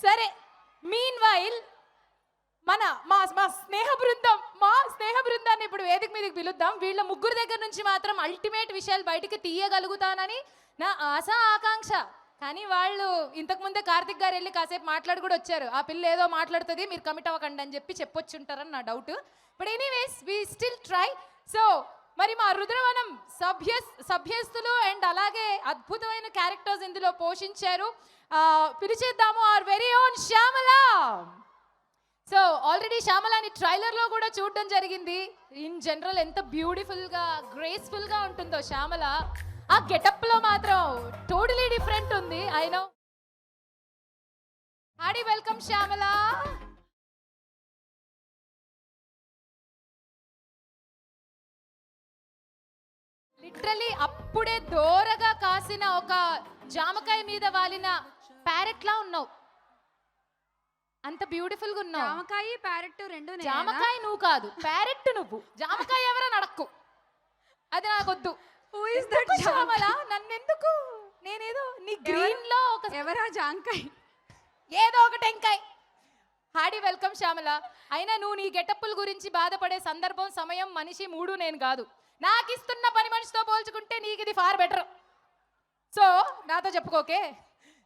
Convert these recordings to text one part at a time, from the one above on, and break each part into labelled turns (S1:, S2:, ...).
S1: సరే, mean while మా స్నేహ బృందాన్ని ఇప్పుడు వేదిక మీదకి పిలుద్దాం. వీళ్ళ ముగ్గురు దగ్గర నుంచి మాత్రం అల్టిమేట్ విషయాలు బయటికి తీయగలుగుతానని నా ఆశ ఆకాంక్ష. కానీ వాళ్ళు ఇంతకు ముందే కార్తిక్ గారు వెళ్ళి కాసేపు మాట్లాడి కూడా వచ్చారు. ఆ పిల్ల ఏదో మాట్లాడుతుంది, మీరు కమిట్ అవ్వకండి అని చెప్పి చెప్పొచ్చుంటారని నా doubt. But anyways we still try. So మరి మా రుద్రవనం సభ్యస్తులు అండ్ అలాగే అద్భుతమైన క్యారెక్టర్స్ ఇందులో పోషించారు. పిలిచేద్దాము our very own Shyamala. So already శ్యామలాని ట్రైలర్లో కూడా చూడడం జరిగింది. ఇన్ జనరల్ ఎంత బ్యూటిఫుల్గా గ్రేస్ఫుల్గా ఉంటుందో శ్యామల, ఆ గెటప్లో మాత్రం టోటలీ డిఫరెంట్ ఉంది. I know. Hardy welcome Shyamala. Literally అప్పుడే దోరగా కాసిన ఒక జామకాయ మీద వాలిన ప్యారెట్ లా ఉన్నావు. అంత బ్యూటిఫుల్ గా ఉన్నావు.
S2: జామకాయ ప్యారెట్ రెండు.
S1: జామకాయ నువ్వు కాదు, ప్యారెట్ నువ్వు. జామకాయ ఎవరో నడక్కు, అది నాకొద్దు. శ్యామల నన్నెందుకు? నేనేదో నీ గ్రీన్ లో ఒక
S2: ఎవరా జాంకాయ,
S1: ఏదో ఒక టెంకాయ. Hardy welcome Shyamala. అయినా నువ్వు నీ గెటప్పుల గురించి బాధపడే సందర్భం, సమయం, మనిషి మూడు నేను కాదు. నాకు ఇస్తున్న పని మనిషితో పోల్చుకుంటే నీకు ఇది ఫార్ బెటర్. సో నాతో చెప్పుకోకే.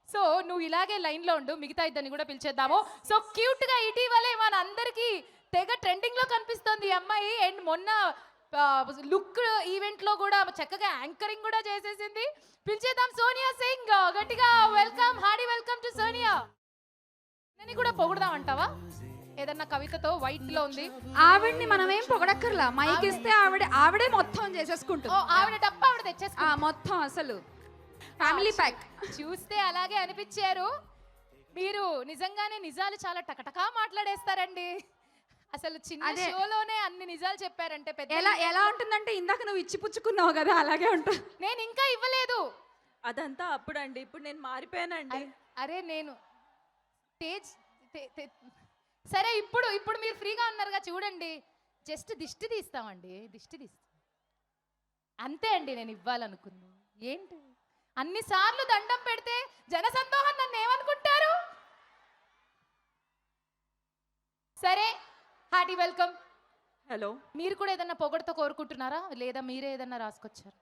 S1: సో నువ్వు ఇలాగే లైన్లో ఉండు, మిగతా ఇద్దరిని కూడా పిలిచేద్దాము. సో క్యూట్గా ఇటీవలే మన అందరికీ తెగ ట్రెండింగ్లో కనిపిస్తుంది ఈ అమ్మాయి. అండ్ మొన్న లుక్ ఈవెంట్లో కూడా చక్కగా యాంకరింగ్ కూడా చేసేసింది. పిలిచేద్దాం సోనియా సింగ్. గట్టిగా welcome, Hardy welcome to Sonia. నేను కూడా పొగుడదాం అంటావా? ఏదన్నా కవితతో వైట్ లో ఉంది.
S2: ఆవిడ్ని మనం ఏం పొగడక్కర్లా, మైక్ ఇస్తే ఆవిడే మొత్తం చేసేసుకుంటుంది.
S1: ఆవిడ డబ్బా ఆవిడ తెచ్చేసుకో
S2: మొత్తం. అసలు ఫ్యామిలీ ప్యాక్.
S1: చూస్తే అలాగే అనిపించారు. మీరు నిజంగానే నిజాలు చాలా టకటకా మాట్లాడేస్తారండి. అసలు చిన్న షోలోనే అన్ని నిజాలు చెప్పారంటే పెద్ద
S2: ఎలా ఉంటుందంటే, ఇందాక నువ్వు ఇచ్చి పుచ్చుకున్నావు కదా, అలాగే ఉంటుంది.
S1: నేను ఇంకా ఇవ్వలేదు.
S3: అదంతా అప్పుడండి, ఇప్పుడు నేను మారిపోయానండి.
S1: అరే నేను సరే ఇప్పుడు మీరు ఫ్రీగా ఉన్నారుగా, చూడండి. జస్ట్ దిష్టి తీస్తామండి, దిష్టి తీస్తాం అంతే అండి. నేను ఇవ్వాలనుకున్నా. ఏంటి అన్నిసార్లు దండం పెడితే జనసందోహం నన్ను ఏమనుకుంటారు? సరే, హార్టీ వెల్కమ్.
S3: హలో.
S1: మీరు కూడా ఏదన్నా పొగడతో కోరుకుంటున్నారా, లేదా మీరే ఏదన్నా రాసుకొచ్చారు?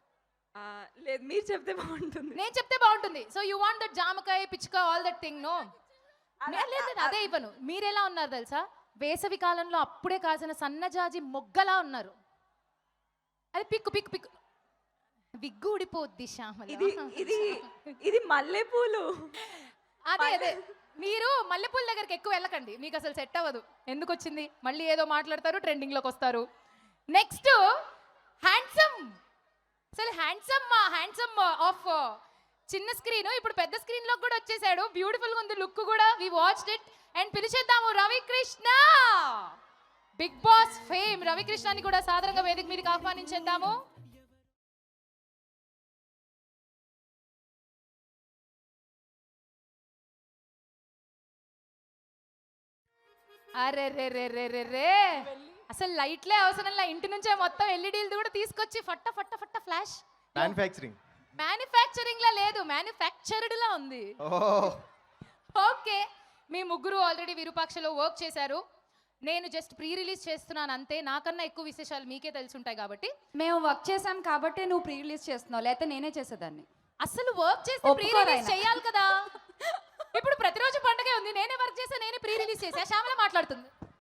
S3: లేదు, మీరు చెప్తే బాగుంటుంది.
S1: నేను చెప్తే బాగుంటుంది. సో యూ వాంట్ దట్ జామకాయ పిచ్చుక ఆల్ దట్ థింగ్? నో, లేదు అదే ఇవ్వను. మీరెలా ఉన్నారు తెలుసా? వేసవి కాలంలో అప్పుడే కాసిన సన్నజాజి మొగ్గలా ఉన్నారు. అది పిక్కు పిక్కు పిక్కు విగ్గు ఊడిపోద్ది శ్యామల.
S3: ఇది మల్లెపూలు.
S1: అదే మీరు మల్లెపూల దగ్గరికి ఎక్కువ వెళ్ళకండి, మీకు అసలు సెట్ అవ్వదు. ఎందుకు వచ్చింది? మళ్ళీ ఏదో మాట్లాడతారు, ట్రెండింగ్లోకి వస్తారు. Next handsome. అసలు హ్యాండ్సమ్ ఆఫ్ చిన్న స్క్రీన్ ఇప్పుడు పెద్ద స్క్రీన్ లో కూడా వచ్చేసాడు. బ్యూటిఫుల్ గా ఉంది లుక్ కూడా. We watched it. అండ్ పిలిచేద్దాము రవికృష్ణ. బిగ్ బాస్ ఫేమ్ రవికృష్ణని కూడా సాధారణంగా వేదిక మీదకి ఆహ్వానించేద్దాము. అరే రే రే రే రే రే, అసలు లైట్లే అవసరంలా, ఇంటి నుంచే మొత్తం ఎల్ఈడీలు కూడా తీసుకొచ్చి ఫట్ట ఫట్ట ఫట్ట ఫ్లాష్. మ్యానుఫ్యాక్చరింగ్ లా లేదు, మ్యానుఫ్యాక్చర్డ్ లా ఉంది. ఓకే, మీ ముగ్గురు ఆల్రెడీ విరూపాక్షలో వర్క్ చేశారు. నేను జస్ట్ ప్రీ రిలీజ్ చేస్తున్నాను అంతే. నాకన్నా ఎక్కువ విశేషాలు మీకే తెలుసుంటాయి కాబట్టి.
S2: మేము వర్క్ చేసాం కాబట్టి నువ్వు ప్రీ రిలీజ్ చేస్తున్నావు, లేకపోతే నేనే చేసేదాన్ని.
S1: అసలు వర్క్ చేస్తే ప్రీ రిలీజ్ చేయాలి కదా. ఇప్పుడు ప్రతిరోజు పండుగ ఉంది, నేనే వర్క్ చేసా, నేనే ప్రీ రిలీజ్ చేసా. శ్యామల మాట్లాడుతుంది.